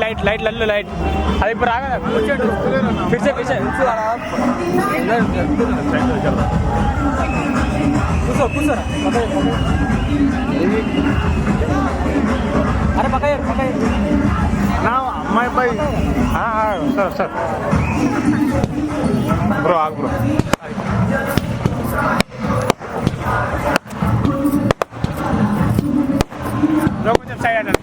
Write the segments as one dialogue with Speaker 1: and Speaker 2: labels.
Speaker 1: Light light Lallu light అది ఇప్పుడు రాగదా फिर से కూర్చో అరే పక్కయ్య నా అమ్మాయి పై సార్ బ్రో ఆగు బ్రో కొంచెం సైడ్ అంటే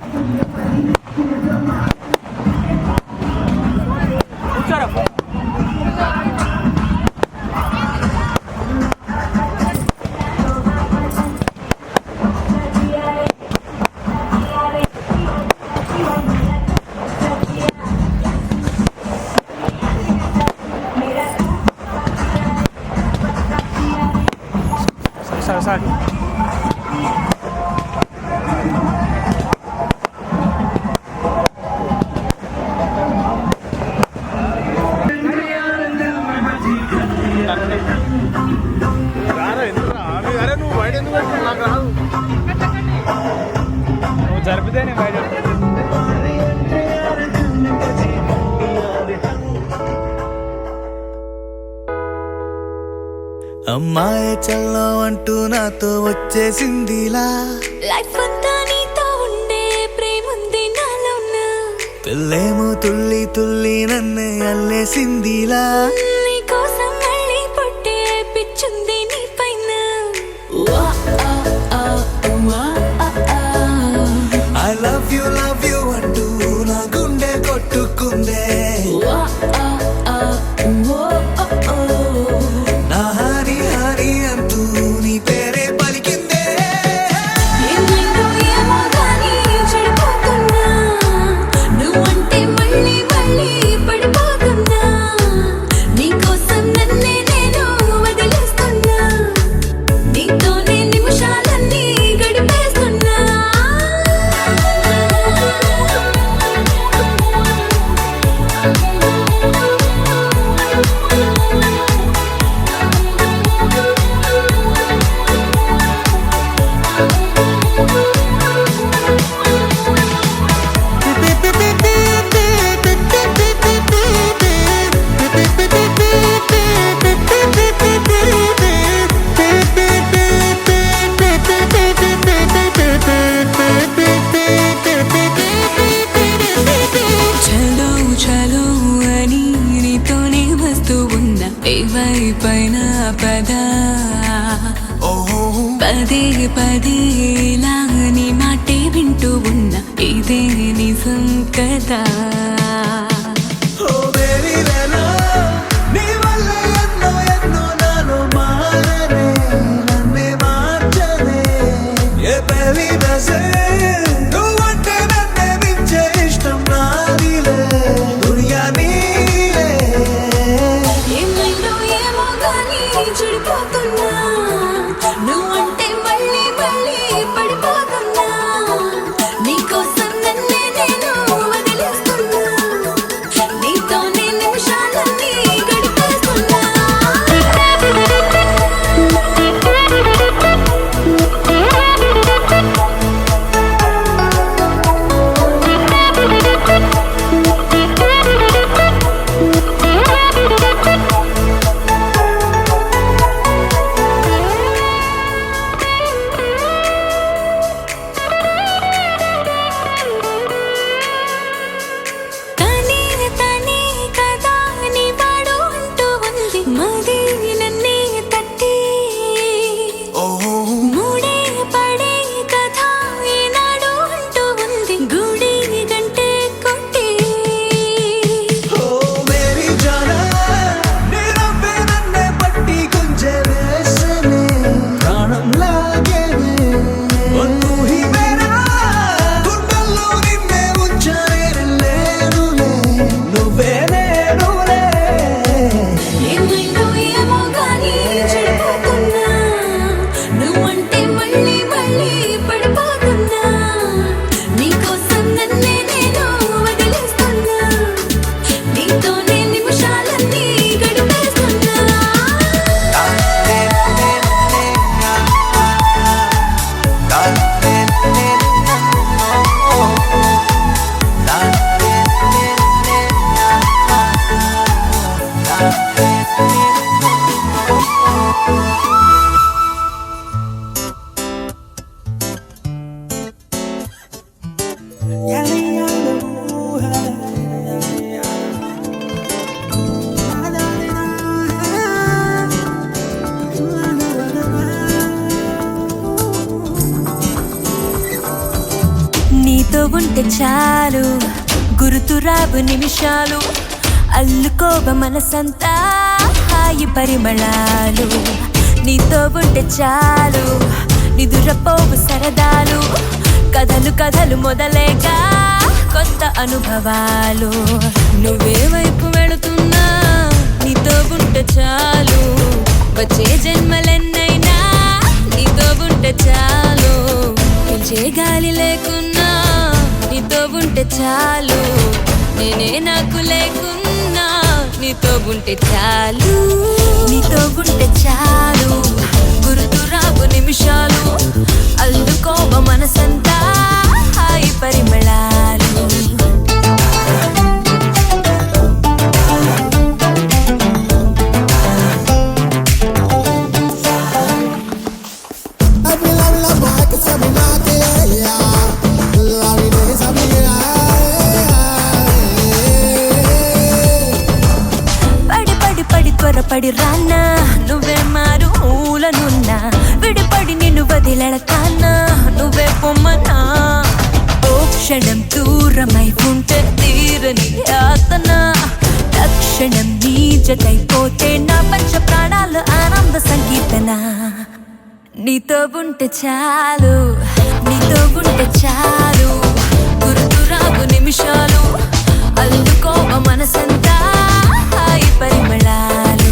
Speaker 1: కూర్చోరా సారీ అరే నువ్వు బయట ఎందుకు పెట్టు నాకు రాదు నువ్వు జరిపితే నేను బయట
Speaker 2: అమ్మాయి చల్లో అంటూ నాతో వచ్చేసిందిలా
Speaker 3: లైఫ్ అంతా నీతో ఉండే ప్రేముంది నాలోన
Speaker 2: పిల్లేమో తుల్లి తుల్లి నన్నే అల్లేసిందిలా
Speaker 3: నీ కోసం మళ్ళీ పుట్టే పిచ్చుంది నీ పైన
Speaker 2: ఐ లవ్ యూ అంటూ నా గుండె కొట్టుకుందే నా హరి హరి అంటూ నీ పేరే పలికిందే
Speaker 3: ఏమైందో ఏమో గానీ చెడిపోతున్నా నువ్వంటే మళ్ళీ మళ్ళీ పడిపోతున్నా నీకోసం నన్నే నేను వదిలేస్తున్నా నీతోనే నిమిషాలన్నీ గడిపేస్తున్నా చలో చలో అని నీతోనే వస్తూ ఉన్నా ఏవైపైన పదా పదే పదే ఇలా నీ మాటే వింటూ ఉన్నా ఇదే నిజం కదా
Speaker 2: ఓ బేబీ వేలో నీ వల్ల ఎన్నో ఎన్నో నాలో మారనే నన్నే మార్చనే ఏ బేబీ బసే నువ్వంటే నన్నే మించే ఇష్టం నాదిలే దునియా నీలే
Speaker 3: ఏమైందో ఏమో గానీ చెడిపోతున్నా నువ్వంటే మళ్ళీ మళ్ళీ పడిపోతున్నా నీకోసం నన్నే నేను వదిలేస్తున్నా ఉంటే చాలు గుర్తురావు నిమిషాలు అల్లుకోవ మనసంతా హాయి పరిమళాలు నీతో ఉంటే చాలు నిదురపోవు సరదాలు కథలు కథలు మొదలేగా కొత్త అనుభవాలు నువ్వే వైపు వెళుతున్నా నీతో ఉంటే చాలు వచ్చే జన్మలెన్నైనా నీతో ఉంటే చాలు పిలిచే గాలి లేకున్నా నీతో ఉంటే చాలు నేనే నాకు లేకున్నా నీతో ఉంటే చాలు నీతో ఉంటే చాలు గుర్తురావు నిమిషాలు అల్లుకోవ మనసంతా హాయి పరిమళాలు త్వరపడి రాన్నా నువ్వే మారు ఊలనున్నా విడిపడి నిన్ను వదిలెడతానా నువ్వే పొమ్మనా ఓ క్షణం దూరమై ఉంటే తీరని యాతన తక్షణం నీ జతైపోతే నా పంచ ప్రాణాలు ఆనంద సంగీతన నీతో ఉంటే చాలు నీతో ఉంటే చాలు గుర్తురావు నిమిషాలు అల్లుకోవ మనసంతా హాయి పరిమళాలు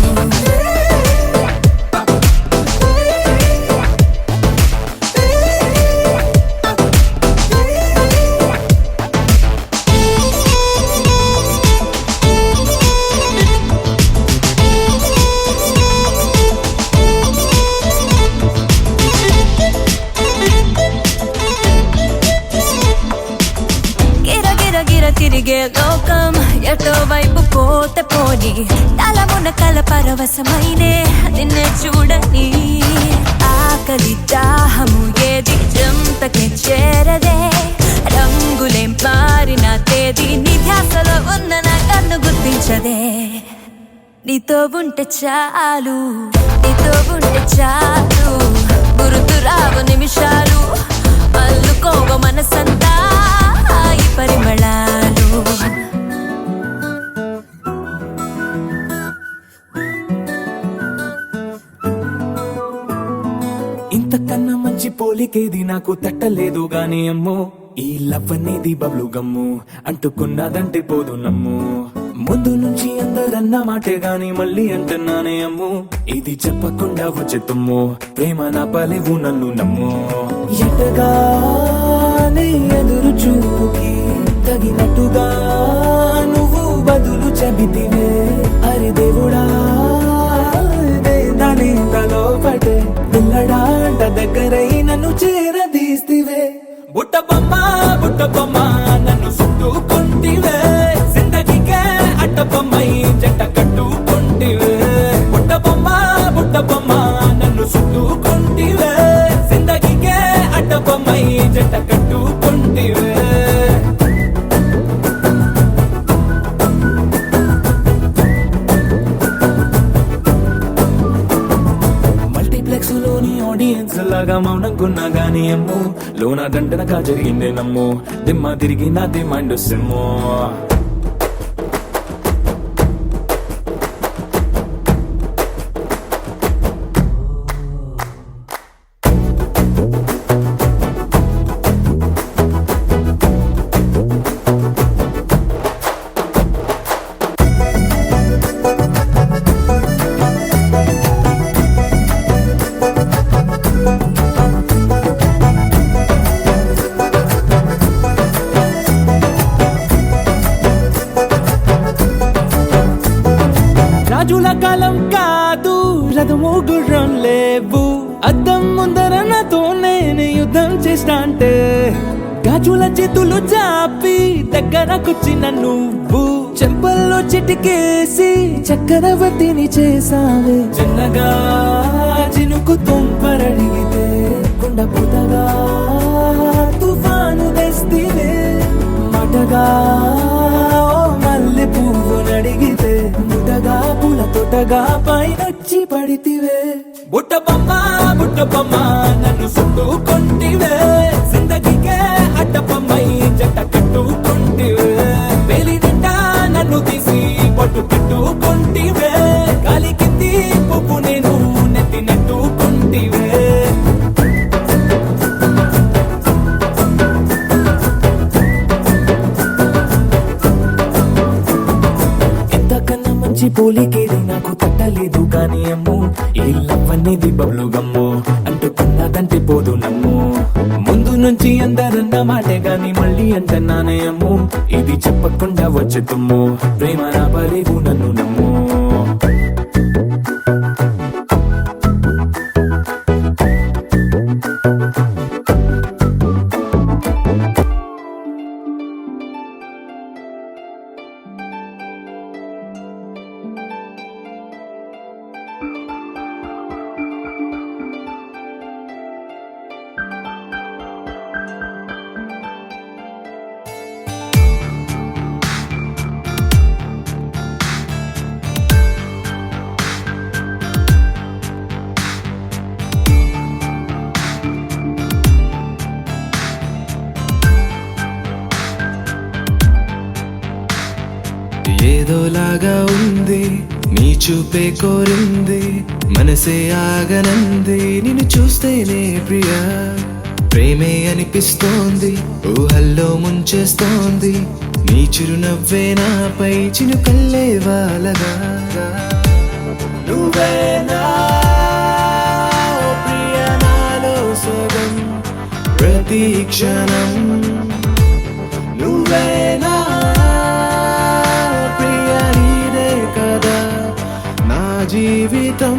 Speaker 3: తిరిగే లోకం ఎటో వైపు పోతే పోని తలమున కల పరవశమైనే నిన్నే చూడని ఆకలి దాహము ఏది జంతకే చేరదే రంగులే మారిన తేదీ నీ ధ్యాసలో ఉన్న నా కన్ను గుర్తించదే నీతో ఉంటే చాలు నీతో ఉంటే చాలు గుర్తురావు నిమిషాలు అల్లుకోవ మనసంతా హాయి పరిమళాలు
Speaker 4: ఇంతకన్నా మంచి పోలికేది నాకు తట్టలేదు గాని అమ్మో ఈ లవ్ అనేది బబ్లు గమ్ము అంటుకున్నదంటే పోదు నమ్ము ముందు నుంచి అందరన్న మాటే గాని మళ్ళీ అంటున్నానే అమ్ము ఇది చెప్పకుండా వచ్చే తుమ్ము ప్రేమ నా పలేవు నన్ను నమ్ము ఎటగానే ఎదురు చూకి తగినట్టుగా నువ్వు బదులు చెబితివే అరే దేవుడా దాని తలో పడే పిల్లడాంట దగ్గరై నన్ను చేరదీస్తివే బుట్ట బొమ్మ నన్ను చుట్టుకుంటివే జిందగీకే అట్ట బొమ్మై జంట కట్టుకుంటివే బుట్ట బొమ్మ నన్ను చుట్టుకుంటివే జిందగీకే అట్ట బొమ్మై జంట కట్టుకుంటివే లోని ఆడియన్స్ లాగా మౌనంకున్నా గానీ అమ్ము లోన గంటనగా జరిగిందే నమ్ము దిమ్మ తిరిగి నాది మైండ్ సిమ్ము రాజుల కాలం కాదు రథము గుర్రం లేవు అద్దం ముందర నాతో నేను యుద్ధం చేస్తా అంటే గాజుల చేతులు చాపి దగ్గరకొచ్చిన నువ్వు చెంపల్లో చిటికేసి చక్రవర్తిని చేసావే చిన్నగా చినుకు తుంపరడిగితే కొండ పుతగా తుఫాను తెస్తివే మాటగా మల్లె పువ్వు నడిగితే ముటగా పుల తొటగా పైనొచ్చి పడితివే బుట్ట బొమ్మ నన్ను చుట్టుకుంటివే జిందగీకే అడ్డ బొమ్మై మంచి పోలికేది నాకు తట్టలేదు కానీ అమ్మో ఈ లవ్ అనేది బబ్లు గమ్ము అంటుకున్నదంటే పోదు నమ్ము ముందు నుంచి అందరన్న మాటే గాని మళ్ళీ అంటున్నానే అమ్ము ఇది చెప్పకుండా వచ్చే తుమ్ము ప్రేమ రాపలేవు నన్ను నమ్ము
Speaker 2: ఏదోలాగా ఉంది నీ చూపే కోరింది మనసే ఆగనంది నిన్ను చూస్తేనే ప్రియా ప్రేమే అనిపిస్తోంది ఊహల్లో ముంచేస్తోంది నీ చిరునవ్వే నాపై చినుకల్లే వాలగా నువ్వేనా ఓ ప్రియా నాలో సగం ప్రతి క్షణం నువ్వేనా జీవితం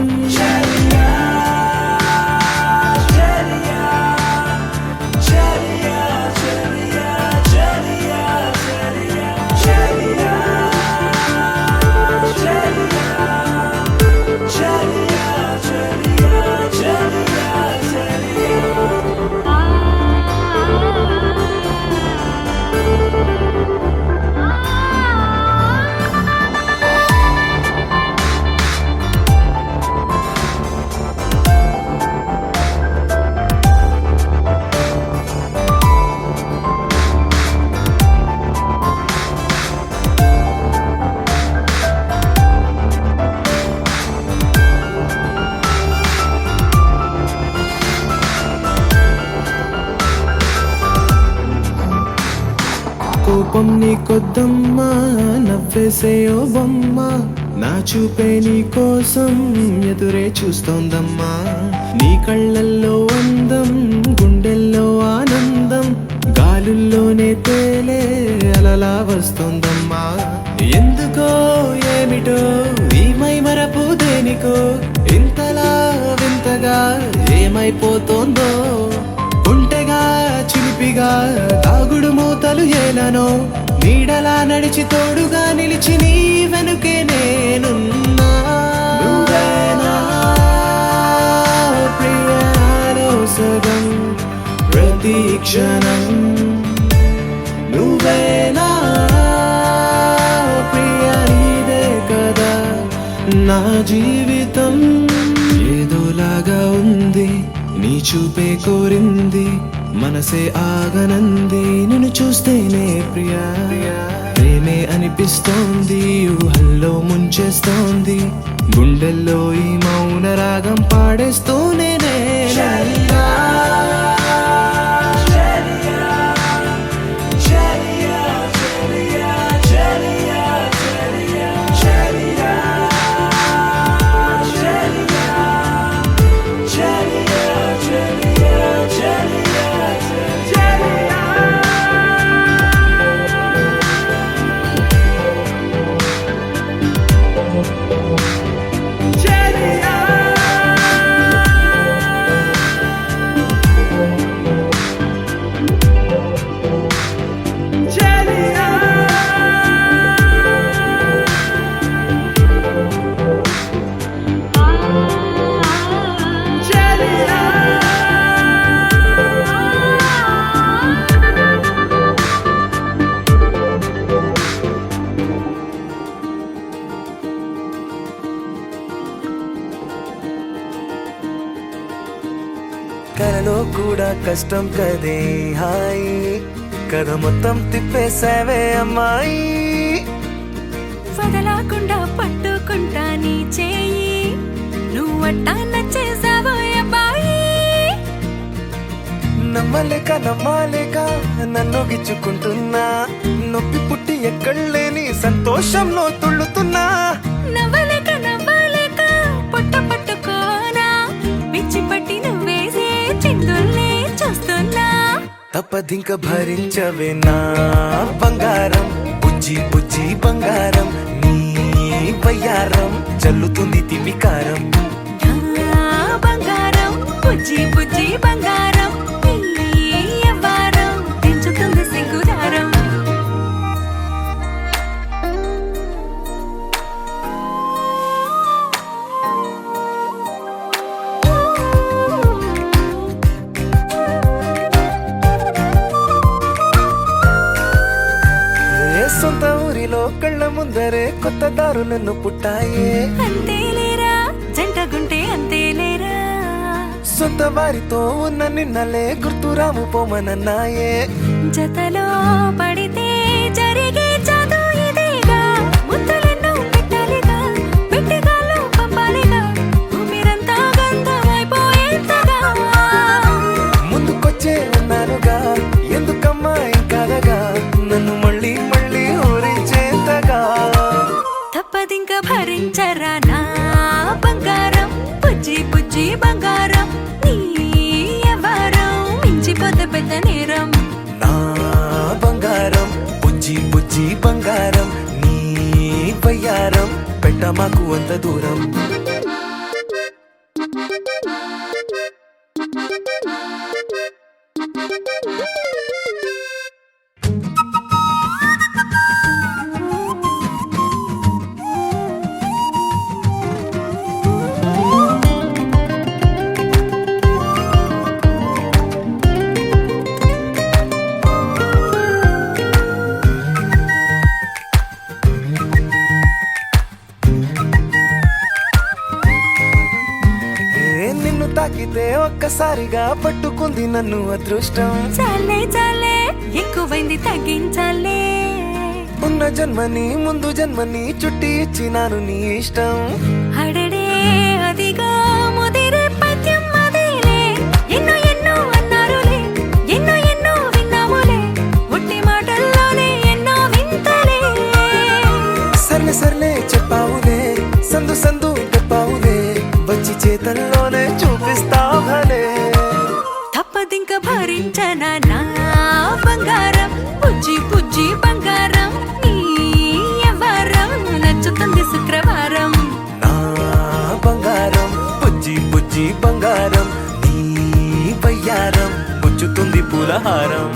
Speaker 2: కోపం నీ కొద్దమ్మా నవ్వేసే ఓ బొమ్మ నా చూపే నీ కోసం ఎదురే చూస్తోందమ్మా నీ కళ్ళల్లో అందం గుండెల్లో ఆనందం గాలుల్లోనే తేలే అలలా వస్తోందమ్మా ఎందుకో ఏమిటో ఈ మై మరపు దేనికో ఇంతలా వింతగా ఏమైపోతోందో ఒంటెగా చిలిపిగా తాగుడు మూతలు ఏలనో నీడలా నడిచి తోడుగా నిలిచి నీ వెనుకే నేనున్నా నువ్వేనా ప్రియాలో సగం ప్రతి క్షణం నువ్వేనా ప్రియా నీదే కదా నా జీవితం ఏదోలాగా ఉంది నీ చూపే కోరింది మనసే ఆగనంది నిన్ను చూస్తేనే ప్రియా ప్రేమే అనిపిస్తోంది ఊహల్లో ముంచేస్తోంది గుండెల్లో ఈ మౌన రాగం పాడేస్తూనే
Speaker 5: కలలో కూడా కష్టం కదే హాయి కథ మొత్తం తిప్పేసావే అమ్మాయి
Speaker 3: వదలకుండా పట్టుకుంటా నీ చేయి నువ్వట్టా నచ్చేసావో అబ్బాయి
Speaker 5: నమ్మలేక నన్ను గిచ్చుకుంటున్నా నొప్పి పుట్టి ఎక్కడలేని సంతోషంలో తుళ్ళుతున్నా
Speaker 3: నవ్వలేక నవ్వలేక పొట్ట పట్టుకోనా పిచ్చి పట్టి నువ్వేసే చిందుల్ని చూస్తున్నా
Speaker 5: తప్పదింక భరించవే నా బంగారం బుజ్జి బుజ్జి బంగారం నీ వయ్యారం చల్లుతుంది తిమికారం
Speaker 3: నా బంగారం బుజ్జి బుజ్జి బంగారం నీ యవ్వారం పెంచుతుంది సింగుదారం
Speaker 5: ఏ సొంత ఊరిలో కళ్ళ ముందరే కొత్త దారులను పుట్టాయే
Speaker 3: అంతేలేరా జంటగుంటే అంతేలేరా
Speaker 5: సొంత వారితో ఉన్న నిన్నలే గుర్తురాము పోమనన్నాయే
Speaker 3: జతలో పడితే జరిగే చదు ఇదేగా ముద్దలెన్నో పెట్టాలిగా పెట్టిగాల్లో పంపాలిగా ఊపిరంతా గంధమైపోయేంతగా
Speaker 5: ముందుకొచ్చే ఉన్నానుగా ఎందుకమ్మా ఇంకాదగా నన్ను మళ్ళీ మళ్ళీ ఊరించేంతగా
Speaker 3: తప్పదింక భరించరా నా బంగారం బుజ్జి బుజ్జి బంగారం నీ యవ్వారం మించిపోతే పెద్ద నేరం
Speaker 5: నా బంగారం బుజ్జి బుజ్జి బంగారం నీ వయ్యారం పెట్ట మాకు అంత దూరం నిన్ను తాకితే ఒక్కసారిగా పట్టుకుంది నన్ను అదృష్టం
Speaker 3: చాలే చాలే ఎక్కువైంది తగ్గించాలే
Speaker 5: ఉన్న జన్మని ముందు జన్మని చుట్టి ఇచ్చినాను నీ ఇష్టం
Speaker 3: అడడే అదిగా ముదిరే పద్యం అదేలే ఎన్నో ఎన్నో అన్నారులే ఎన్నో ఎన్నో విన్నాములే ఒట్టి మాటల్లోనే ఎన్నో వింతలే
Speaker 5: సర్లే సర్లే చెప్పావులే సందు సందు చెప్పావులే వచ్చి చేతల్లోనే చూపిస్తావనే
Speaker 3: తప్పదింక భరించనా నా బంగారం బుజ్జి బుజ్జి బంగారం నీ యవ్వారం నచ్చుతుంది శుక్రవారం
Speaker 5: నా బంగారం బుజ్జి బుజ్జి బంగారం నీ వయ్యారం పుచ్చుతుంది పూలహారం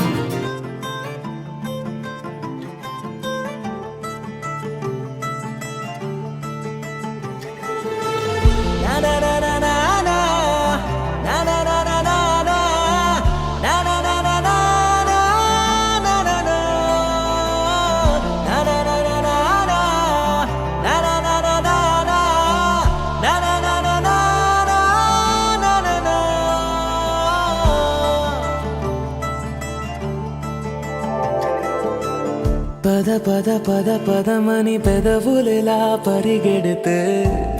Speaker 5: పద పద పద పదమని పెదవులెలా పరిగెడితే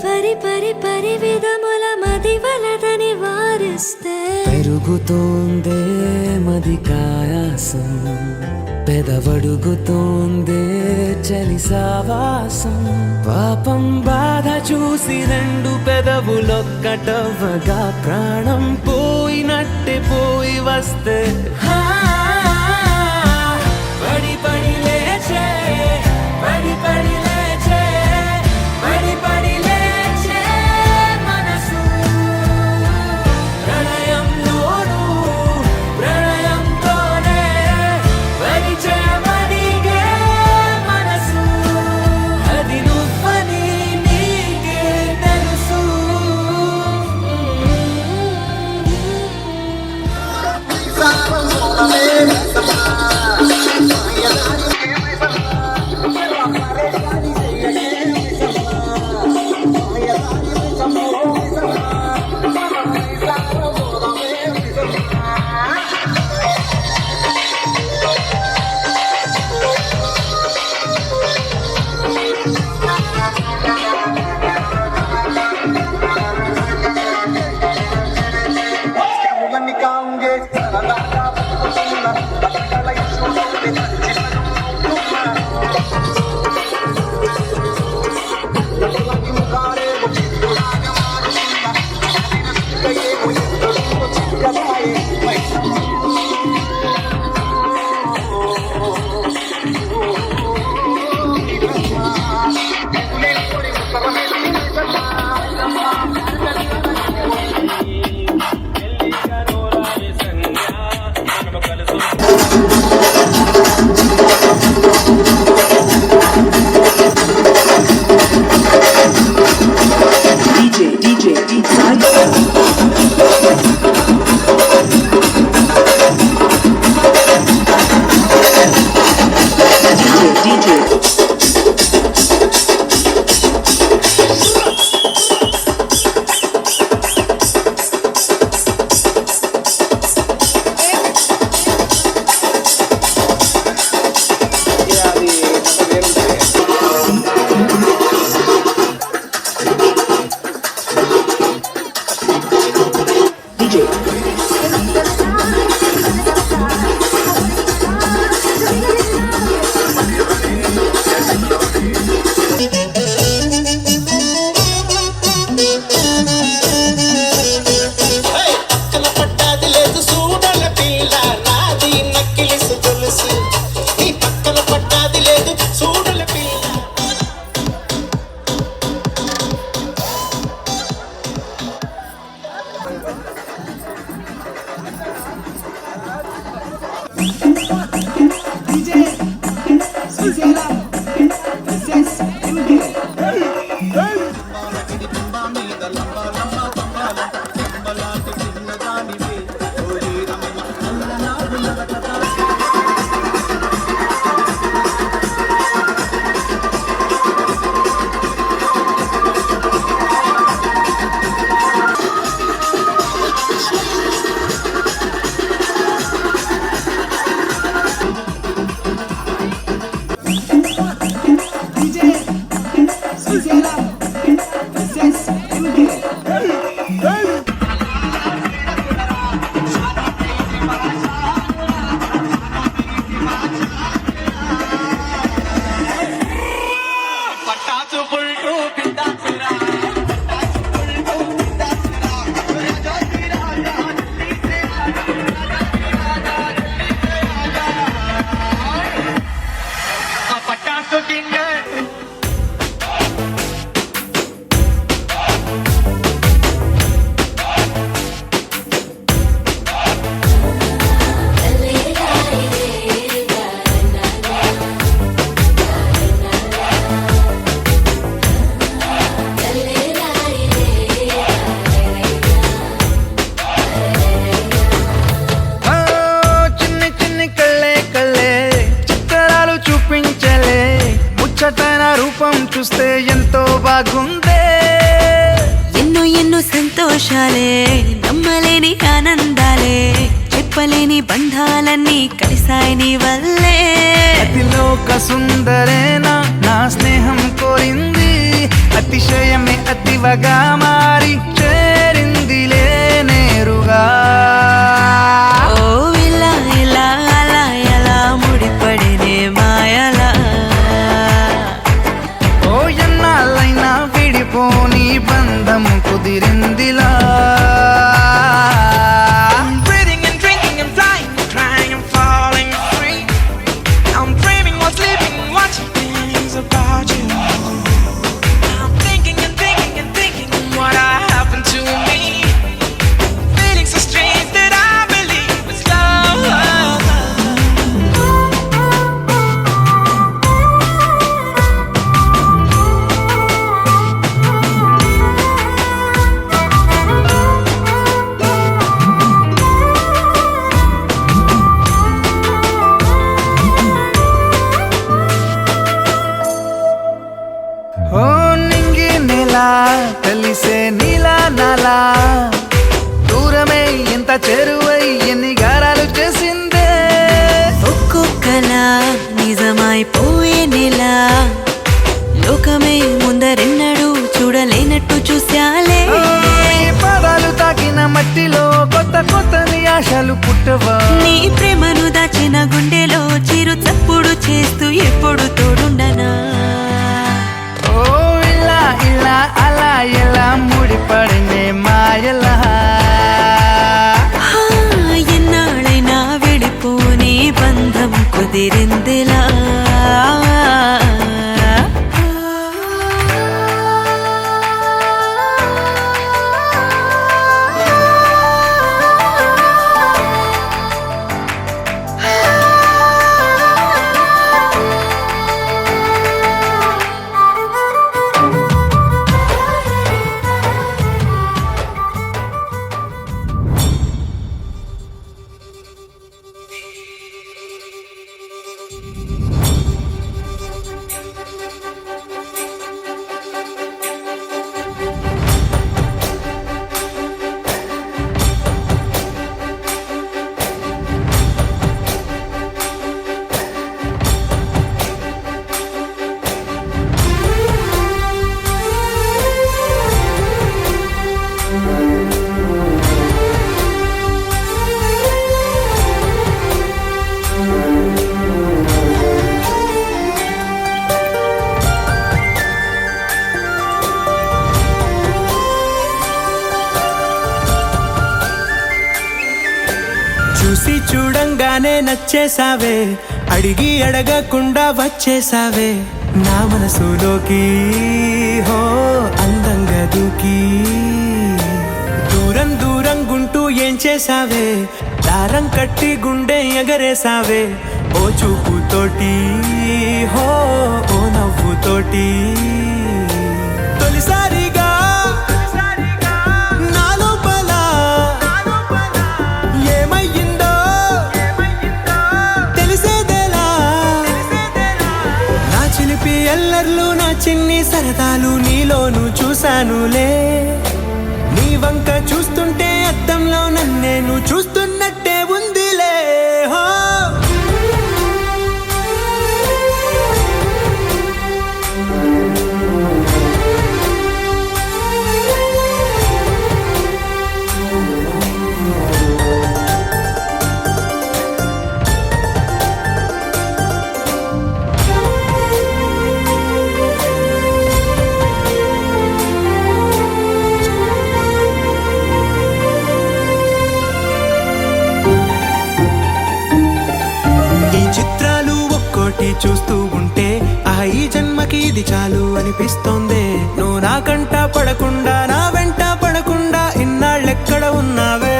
Speaker 3: పరి పరి పరి విధముల మది వలదని వారిస్తే
Speaker 4: పెరుగుతోందే మది కాయాసం పెదవడుగుతోందే చలి సావాసం పాపం బాధ చూసి రెండు పెదవులొక్కటవ్వగా ప్రాణం పోయినట్టే పోయి వస్తే పడి పడి లేచే పడి పడి లేచే పడి పడి లేచే మనసు ప్రణయంలోను ప్రణయంతోనే పరిచయమడిగే మనసు అది నువ్వని నీకే తెలుసు
Speaker 6: Let me go and get
Speaker 5: ముచ్చటైన రూపం చూస్తే ఎంతో బాగుందే.
Speaker 3: ఎన్నో ఎన్నో సంతోషాలే, నమ్మలేని ఆనందాలే, చెప్పలేని బంధాలన్నీ కలిసాయి నీ వల్లే.
Speaker 5: అతిలోక సుందరేనా నా స్నేహం కోరింది, అతిశయమే అతివగా మారి చేరిందిలే నేరుగా.
Speaker 3: ఓ ఇలా ఇలా అలా ఎలా ముడిపడినే మాయలా,
Speaker 5: ఓ ఎన్నాళ్ళైనా విడిపోని బంధం కుదిరిందిలా. Breathing and drinking and flying, trying and falling free. I'm dreaming while sleeping, watching things about you. I'm thinking and thinking and thinking what happened to me. Feeling so strange that I believe it's love. ఓ నింగి నెలా కలిసే నీలా నాలా, దూరమే ఎంత చేరువై ఎన్ని గారాలు చేసిందే.
Speaker 3: ఒక్కొక్కలా నిజమైపోయే నెలా, లోకమే ముందరెన్నడూ చూడలేనట్టు చూశాలే.
Speaker 5: ఓ, ఈ పాదాలు తాకిన మట్టిలో కొత్త కొత్తని ఆశలు పుట్టవా.
Speaker 3: నీ ప్రేమను దాచిన గుండెలో చిరు చప్పుడు చేస్తూ ఎప్పుడు తోడుండనా.
Speaker 5: ఓ ఇలా ఇలా అలా ఎలా ముడిపడినే మాయలా.
Speaker 3: హా, ఎన్నాళ్ళైనా విడిపోని బంధం కుదిరిందిలా.
Speaker 4: చూసి చూడంగానే నచ్చేసావే, అడిగి అడగకుండా వచ్చేసావే నా మనసులోకి. హో అందంగా దూకి దూరం దూరం గుంటూ ఏం
Speaker 6: చేసావే దారం కట్టి గుండె ఎగరేసావే ఓ చూపుతోటి హో ఓ నవ్వుతోటి తొలిసారిగా నా లోపల ఏమయ్యిందో తెలిసేదేలా నా చిలిపి ఎల్లర్లు నా చిన్ని సరదాలు నీలోను చూశానులే నీ వంక చూస్తుంటే అద్దంలో నన్నేను చూస్తున్నట్టే ఉందిలే హో చూస్తూ ఉంటే ఈ జన్మకి ఇది చాలు అనిపిస్తోంది నువ్వు నా కంట పడకుండా నా వెంట పడకుండా ఇన్నాళ్ళెక్కడ ఉన్నావే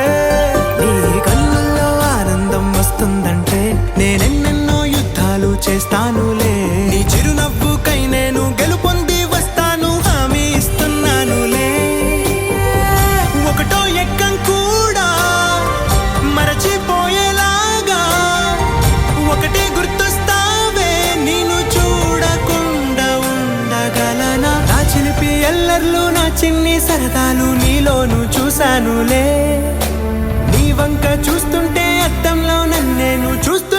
Speaker 6: నీ కళ్ళల్లో ఆనందం వస్తుందంటే నేనెన్నెన్నో యుద్ధాలు చేస్తానులే నీ చిరునవ్వుకై నేను గెలుపొంది వస్తాను హామీ ఇస్తున్నానులే ఒకటో ఎక్కం కూడా మరచిపోయేలాగా ఒకటే గుర్తొస్తా ఎల్లర్లు నా చిన్ని సరదాలు నీలోను చూశానులే నీ వంక చూస్తుంటే అద్దంలో నన్నేను చూస్తూ